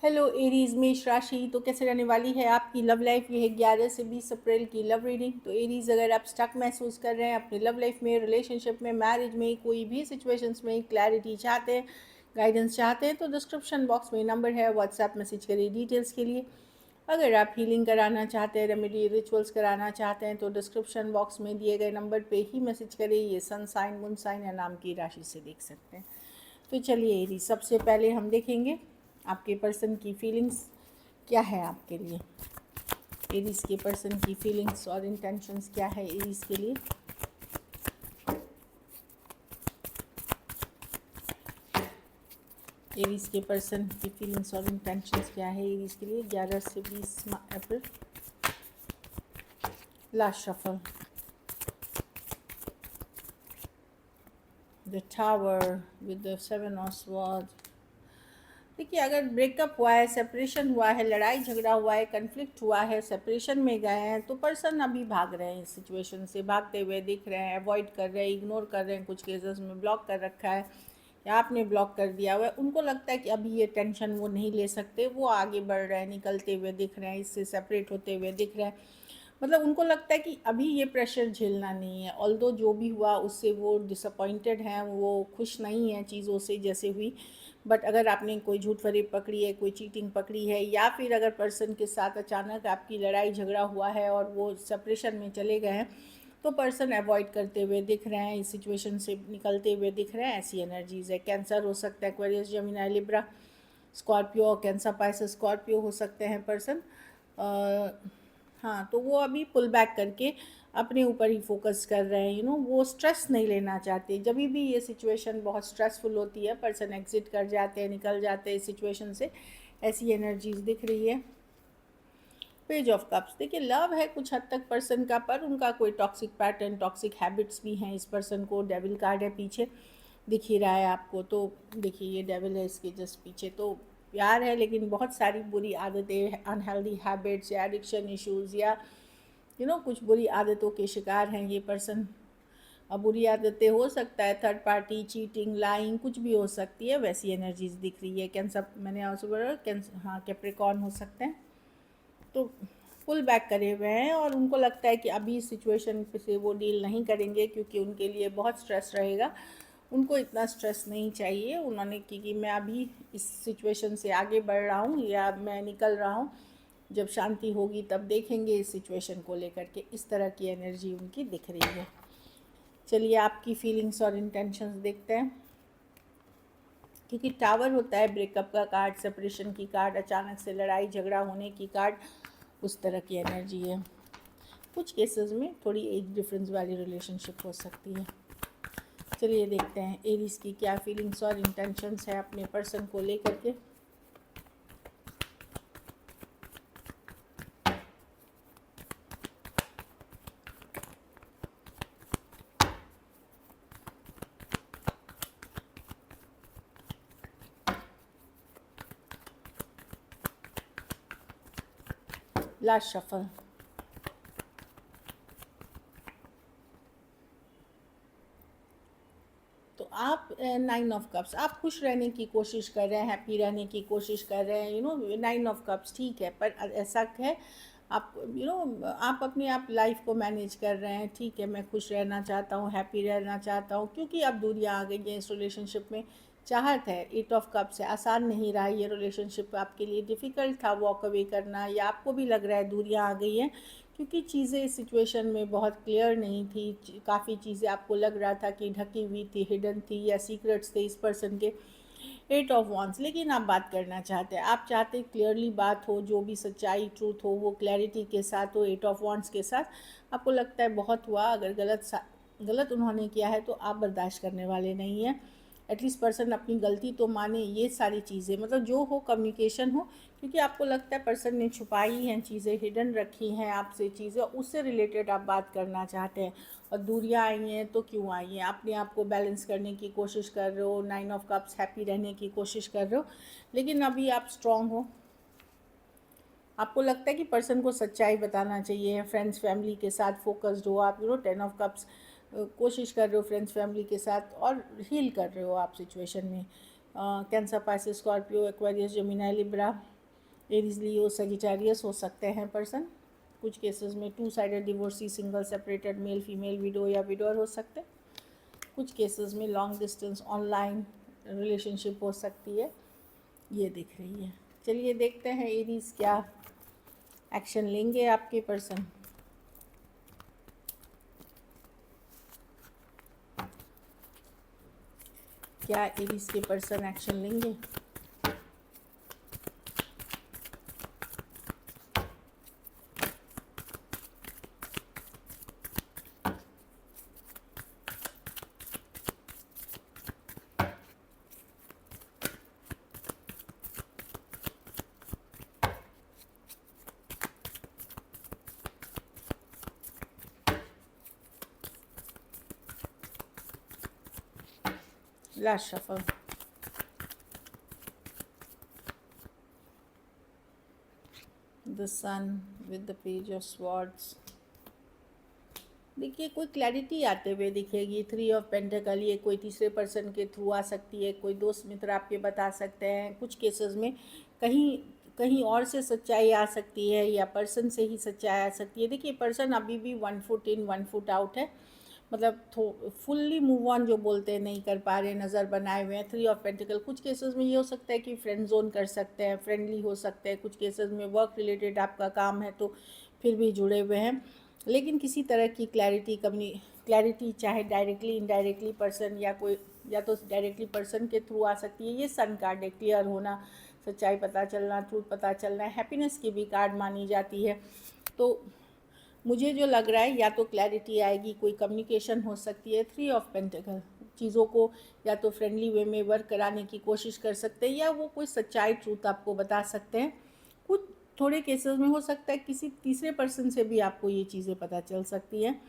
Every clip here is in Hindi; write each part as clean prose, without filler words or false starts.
हेलो एरीज मेष राशि। तो कैसे रहने वाली है आपकी लव लाइफ? ये है 11 से 20 अप्रैल की लव रीडिंग। तो एरीज, अगर आप स्टक महसूस कर रहे हैं अपने लव लाइफ में, रिलेशनशिप में, मैरिज में, कोई भी सिचुएशंस में क्लैरिटी चाहते हैं, गाइडेंस चाहते हैं, तो डिस्क्रिप्शन बॉक्स में नंबर है, व्हाट्सएप मैसेज करिए डिटेल्स के लिए। अगर आप हीलिंग कराना चाहते हैं, रेमेडी रिचुअल्स कराना चाहते हैं, तो डिस्क्रिप्शन बॉक्स में दिए गए नंबर पे ही मैसेज करिए। ये सन साइन, मून साइन या नाम की राशि से देख सकते हैं। तो चलिए एरीज, सबसे पहले हम देखेंगे आपके पर्सन की फीलिंग्स क्या है आपके लिए। एरीज के पर्सन की फीलिंग्स और इंटेंशंस क्या है एरीज के लिए। एरीज के पर्सन की फीलिंग्स और इंटेंशंस क्या है एरीज के लिए 11 से 20 April. Last shuffle, the tower with the 7 of swords. देखिए, अगर ब्रेकअप हुआ है, सेपरेशन हुआ है, लड़ाई झगड़ा हुआ है, कन्फ्लिक्ट हुआ है, सेपरेशन में गए हैं, तो पर्सन अभी भाग रहे हैं इस सिचुएशन से, भागते हुए दिख रहे हैं, अवॉइड कर रहे हैं, इग्नोर कर रहे हैं, कुछ केसेस में ब्लॉक कर रखा है या आपने ब्लॉक कर दिया हुआ है। उनको लगता है कि अभी ये टेंशन वो नहीं ले सकते, वो आगे बढ़ रहे हैं, निकलते हुए दिख रहे हैं, इससे सेपरेट होते हुए दिख रहे हैं। मतलब उनको लगता है कि अभी ये प्रेशर झेलना नहीं है। ऑल्दो जो भी हुआ उससे वो डिसअपॉइंटेड हैं, वो खुश नहीं हैं चीज़ों से जैसे हुई। बट अगर आपने कोई झूठ फरेब पकड़ी है, कोई चीटिंग पकड़ी है, या फिर अगर पर्सन के साथ अचानक आपकी लड़ाई झगड़ा हुआ है और वो सेपरेशन में चले गए हैं, तो पर्सन अवॉइड करते हुए दिख रहे हैं, इस सिचुएशन से निकलते हुए दिख रहे हैं। ऐसी एनर्जीज़ है। कैंसर हो सकता है, Aquarius, Gemini, Libra, Scorpio, cancer, Pisces, Scorpio हो सकते हैं पर्सन। हाँ, तो वो अभी पुल बैक करके अपने ऊपर ही फोकस कर रहे हैं। वो स्ट्रेस नहीं लेना चाहते। जब भी ये सिचुएशन बहुत स्ट्रेसफुल होती है, पर्सन एग्जिट कर जाते हैं, निकल जाते हैं इस सिचुएशन से। ऐसी एनर्जीज दिख रही है। पेज ऑफ कप्स, देखिए लव है कुछ हद तक पर्सन का, पर उनका कोई टॉक्सिक पैटर्न, टॉक्सिक हैबिट्स भी हैं इस पर्सन को। डेविल कार्ड है पीछे, दिख ही रहा है आपको। तो देखिए, ये डेविल है इसके जस्ट पीछे। तो प्यार है, लेकिन बहुत सारी बुरी आदतें, अनहेल्दी हैबिट्स या एडिक्शन इश्यूज़ या कुछ बुरी आदतों के शिकार हैं ये पर्सन। अब बुरी आदतें हो सकता है थर्ड पार्टी, चीटिंग, लाइंग, कुछ भी हो सकती है। वैसी एनर्जीज दिख रही है। कैंसर, मैंने आपसे बोला कैंसर, हाँ कैप्रिकॉर्न हो सकते हैं। तो पुल बैक करे हुए हैं और उनको लगता है कि अभी इस सिचुएशन से वो डील नहीं करेंगे, क्योंकि उनके लिए बहुत स्ट्रेस रहेगा। उनको इतना स्ट्रेस नहीं चाहिए। उन्होंने कि मैं अभी इस सिचुएशन से आगे बढ़ रहा हूँ या मैं निकल रहा हूँ, जब शांति होगी तब देखेंगे इस सिचुएशन को लेकर के। इस तरह की एनर्जी उनकी दिख रही है। चलिए आपकी फीलिंग्स और इंटेंशंस देखते हैं। क्योंकि टावर होता है ब्रेकअप का कार्ड, सेपरेशन की कार्ड, अचानक से लड़ाई झगड़ा होने की कार्ड, उस तरह की एनर्जी है। कुछ केसेस में थोड़ी एज डिफरेंस वाली रिलेशनशिप हो सकती है। चलिए देखते हैं एरीज की क्या फीलिंग्स और इंटेंशंस है अपने पर्सन को लेकर के। लास्ट शफल, तो आप 9 ऑफ कप्स, आप खुश रहने की कोशिश कर रहे हैं, हैप्पी रहने की कोशिश कर रहे हैं। 9 ऑफ कप्स ठीक है, पर ऐसा है आप आप अपनी आप लाइफ को मैनेज कर रहे हैं। ठीक है, मैं खुश रहना चाहता हूँ, हैप्पी रहना चाहता हूँ, क्योंकि अब दूरियाँ आ गई हैं इस रिलेशनशिप में। चाहत है 8 ऑफ कप्स है। आसान नहीं रहा ये रिलेशनशिप, आपके लिए डिफ़िकल्ट था वॉक अवे करना, या आपको भी लग रहा है दूरियाँ आ गई हैं, क्योंकि चीज़ें इस सिचुएशन में बहुत क्लियर नहीं थी। काफ़ी चीज़ें आपको लग रहा था कि ढकी हुई थी, हिडन थी, या सीक्रेट्स थे इस पर्सन के। 8 ऑफ वॉन्ड्स, लेकिन आप बात करना चाहते हैं, आप चाहते क्लियरली बात हो, जो भी सच्चाई ट्रूथ हो वो क्लैरिटी के साथ हो। 8 ऑफ वॉन्ड्स के साथ आपको लगता है बहुत हुआ, अगर गलत उन्होंने किया है तो आप बर्दाश्त करने वाले नहीं हैं। एटलीस्ट पर्सन अपनी गलती तो माने। ये सारी चीज़ें, मतलब जो हो कम्युनिकेशन हो, क्योंकि आपको लगता है पर्सन ने छुपाई हैं चीज़ें, हिडन रखी हैं आपसे चीज़ें, उससे रिलेटेड आप बात करना चाहते हैं। और दूरियाँ आई हैं तो क्यों आई हैं? अपने आप को बैलेंस करने की कोशिश कर रहे हो, 9 ऑफ कप्स, हैप्पी रहने की कोशिश कर रहे हो, लेकिन अभी आप स्ट्रॉन्ग हो। आपको लगता है कि पर्सन को सच्चाई बताना चाहिए। फ्रेंड्स फैमिली के साथ फोकस्ड हो आप। 10 ऑफ कप्स, कोशिश कर रहे हो फ्रेंड्स फैमिली के साथ, और हील कर रहे हो आप सिचुएशन में। Cancer, Pisces, Scorpio, Aquarius, Gemini, Libra, Aries Leo Sagittarius हो सकते हैं पर्सन। कुछ केसेस में two sided divorcee, single separated, male female, window या विडोअर हो सकते हैं। कुछ केसेस में लॉन्ग डिस्टेंस ऑनलाइन रिलेशनशिप हो सकती है, ये दिख रही है। चलिए देखते हैं एरीज क्या एक्शन लेंगे आपके पर्सन। क्या एरीज के पर्सन एक्शन लेंगे? Last shuffle. The sun with the page of swords. देखिए कोई क्लैरिटी आते हुए दिखेगी। 3 ऑफ पेंटिकल, ये कोई तीसरे पर्सन के थ्रू आ सकती है, कोई दोस्त मित्र आपके बता सकते हैं। कुछ केसेस में कहीं कहीं और से सच्चाई आ सकती है या पर्सन से ही सच्चाई आ सकती है। देखिए पर्सन अभी भी 1 फुट इन 1 फुट आउट है, मतलब फुल्ली मूव ऑन जो बोलते हैं नहीं कर पा रहे, नज़र बनाए हुए हैं। 3 ऑफ पेंटिकल, कुछ केसेस में ये हो सकता है कि फ्रेंड जोन कर सकते हैं, फ्रेंडली हो सकते हैं। कुछ केसेस में वर्क रिलेटेड आपका काम है तो फिर भी जुड़े हुए हैं, लेकिन किसी तरह की क्लैरिटी चाहे डायरेक्टली इनडायरेक्टली पर्सन या कोई, या तो डायरेक्टली पर्सन के थ्रू आ सकती है। ये सन कार्ड है, क्लियर होना, सच्चाई पता चलना, ट्रूथ पता चलना, हैप्पीनेस की भी कार्ड मानी जाती है। तो मुझे जो लग रहा है या तो क्लैरिटी आएगी, कोई कम्युनिकेशन हो सकती है। 3 ऑफ पेंटिकल, चीज़ों को या तो फ्रेंडली वे में वर्क कराने की कोशिश कर सकते हैं या वो कोई सच्चाई ट्रूथ आपको बता सकते हैं। कुछ थोड़े केसेस में हो सकता है किसी तीसरे पर्सन से भी आपको ये चीज़ें पता चल सकती हैं।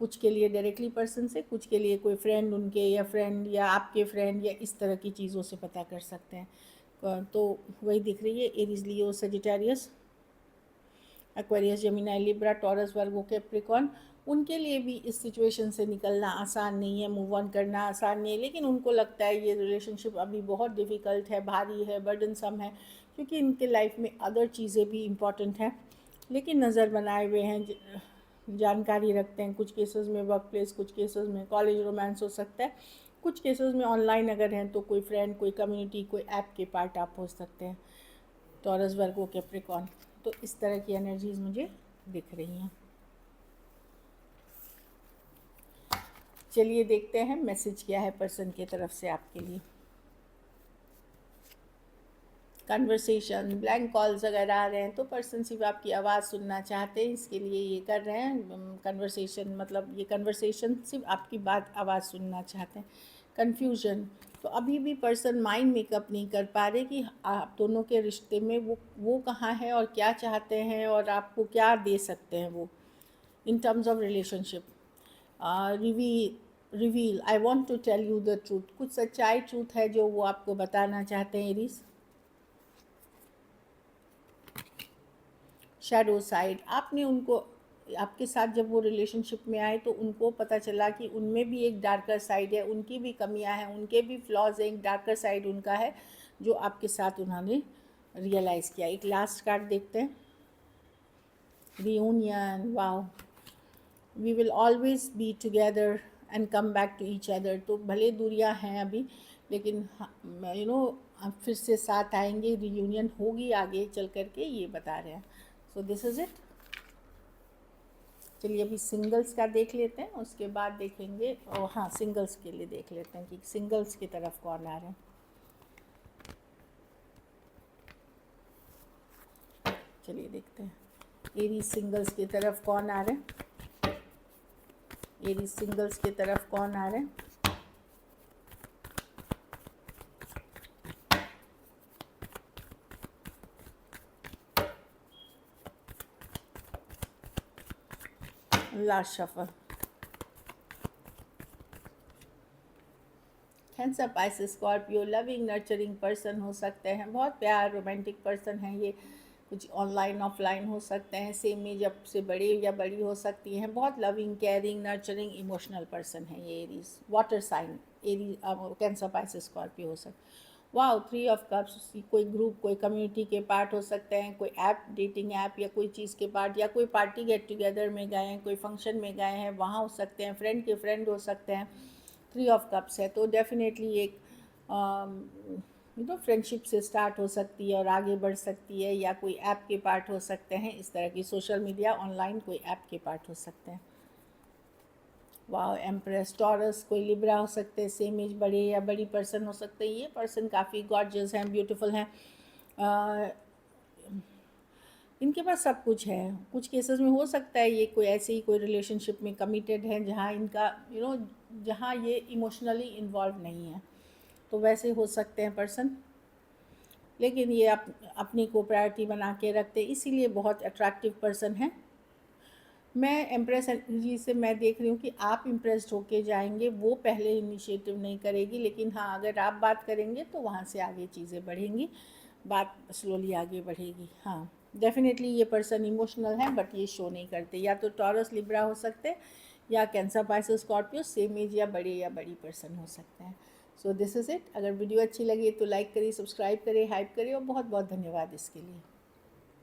कुछ के लिए डायरेक्टली पर्सन से, कुछ के लिए कोई फ्रेंड उनके, या फ्रेंड या आपके फ्रेंड, या इस तरह की चीज़ों से पता कर सकते हैं। तो वही दिख रही है। Aries, Leo, Sagittarius, Aquarius, Gemini, Libra, Taurus, Virgo, Capricorn, उनके लिए भी इस सिचुएशन से निकलना आसान नहीं है, मूव ऑन करना आसान नहीं है। लेकिन उनको लगता है ये रिलेशनशिप अभी बहुत डिफ़िकल्ट है, भारी है, बर्डनसम है, क्योंकि इनके लाइफ में अदर चीज़ें भी इम्पॉर्टेंट हैं। लेकिन नज़र बनाए हुए हैं, जानकारी रखते हैं। कुछ केसेस में वर्क प्लेस, कुछ केसेस में कॉलेज रोमांस हो सकता है। कुछ केसेस में ऑनलाइन अगर हैं तो कोई फ्रेंड, कोई कम्युनिटी, कोई ऐप के पार्ट आप हो सकते हैं। टॉरस, वर्गो, कैप्रिकॉर्न, तो इस तरह की एनर्जीज मुझे दिख रही हैं। चलिए देखते हैं मैसेज क्या है पर्सन की तरफ से आपके लिए। कन्वर्सेशन, ब्लैंक कॉल्स अगर आ रहे हैं तो पर्सन सिर्फ आपकी आवाज़ सुनना चाहते हैं, इसके लिए ये कर रहे हैं। कन्वर्सेशन मतलब ये कन्वर्सेशन सिर्फ आपकी बात, आवाज़ सुनना चाहते हैं। कन्फ्यूजन, तो अभी भी पर्सन माइंड मेकअप नहीं कर पा रहे कि आप दोनों के रिश्ते में वो कहाँ है और क्या चाहते हैं और आपको क्या दे सकते हैं वो in terms of relationship. Reveal, I want to tell you the truth, कुछ सच्चाई ट्रूथ है जो वो आपको बताना चाहते हैं एरीज। शैडो साइड, आपने उनको, आपके साथ जब वो रिलेशनशिप में आए तो उनको पता चला कि उनमें भी एक डार्कर साइड है, उनकी भी कमियां हैं, उनके भी फ्लॉज हैं, एक डार्कर साइड उनका है जो आपके साथ उन्होंने रियलाइज़ किया। एक लास्ट कार्ड देखते हैं, reunion, wow, we will always be together and come back to each other. तो भले दूरियां हैं अभी, लेकिन यू नो फिर से साथ आएंगे, रियूनियन होगी आगे चल कर के, ये बता रहे हैं। So this is it. चलिए अभी सिंगल्स का देख लेते हैं, उसके बाद देखेंगे, और हाँ सिंगल्स के लिए देख लेते हैं कि सिंगल्स की तरफ कौन आ रहे हैं। चलिए देखते हैं एरीज सिंगल्स की तरफ कौन आ रहे हैं। एरीज सिंगल्स की तरफ कौन आ रहे हैं। Last shuffle, cancer, Pisces, Scorpio, loving nurturing person हो सकते हैं, बहुत प्यार रोमांटिक पर्सन है ये। कुछ ऑनलाइन ऑफलाइन हो सकते हैं, सेम एज अप से बड़े या बड़ी हो सकती हैं। बहुत loving, caring, nurturing, emotional person है ये Aries. Water sign, Aries, Cancer, Pisces, Scorpio हो सकते। वाओ, 3 ऑफ कप्स, कोई ग्रुप, कोई कम्युनिटी के पार्ट हो सकते हैं, कोई ऐप, डेटिंग ऐप या कोई चीज़ के पार्ट, या कोई पार्टी गेट टुगेदर में गए हैं, कोई फंक्शन में गए हैं, वहाँ हो सकते हैं, फ्रेंड के फ्रेंड हो सकते हैं। 3 ऑफ कप्स है तो डेफिनेटली एक फ्रेंडशिप से स्टार्ट हो सकती है और आगे बढ़ सकती है, या कोई ऐप के पार्ट हो सकते हैं, इस तरह की सोशल मीडिया ऑनलाइन कोई ऐप के पार्ट हो सकते हैं। वाह, एम्प्रेस, टॉरस, कोई लिब्रा हो सकते हैं, सेम एज बड़े या बड़ी पर्सन हो सकते हैं। ये पर्सन काफ़ी गॉर्जियस हैं, ब्यूटीफुल हैं, इनके पास सब कुछ है। कुछ केसेस में हो सकता है ये कोई ऐसे ही कोई रिलेशनशिप में कमिटेड है जहाँ इनका जहाँ ये इमोशनली इन्वॉल्व नहीं है, तो वैसे हो सकते हैं पर्सन, लेकिन ये अपनी को प्रायोरिटी बना के रखते हैं, इसीलिए बहुत अट्रैक्टिव पर्सन है। मैं एम्प्रेस एनर्जी से मैं देख रही हूँ कि आप इम्प्रेस्ड होके जाएंगे, वो पहले इनिशिएटिव नहीं करेगी, लेकिन हाँ अगर आप बात करेंगे तो वहाँ से आगे चीज़ें बढ़ेंगी, बात स्लोली आगे बढ़ेगी। हाँ, डेफिनेटली ये पर्सन इमोशनल है, बट ये शो नहीं करते। या तो टॉरस, लिब्रा हो सकते हैं, या Cancer, Pisces, Scorpio, same age या बड़ी पर्सन हो सकते हैं। So this is it. अगर वीडियो अच्छी लगी तो लाइक करिए, सब्सक्राइब करिए, हाइप करिए, और बहुत बहुत धन्यवाद इसके लिए।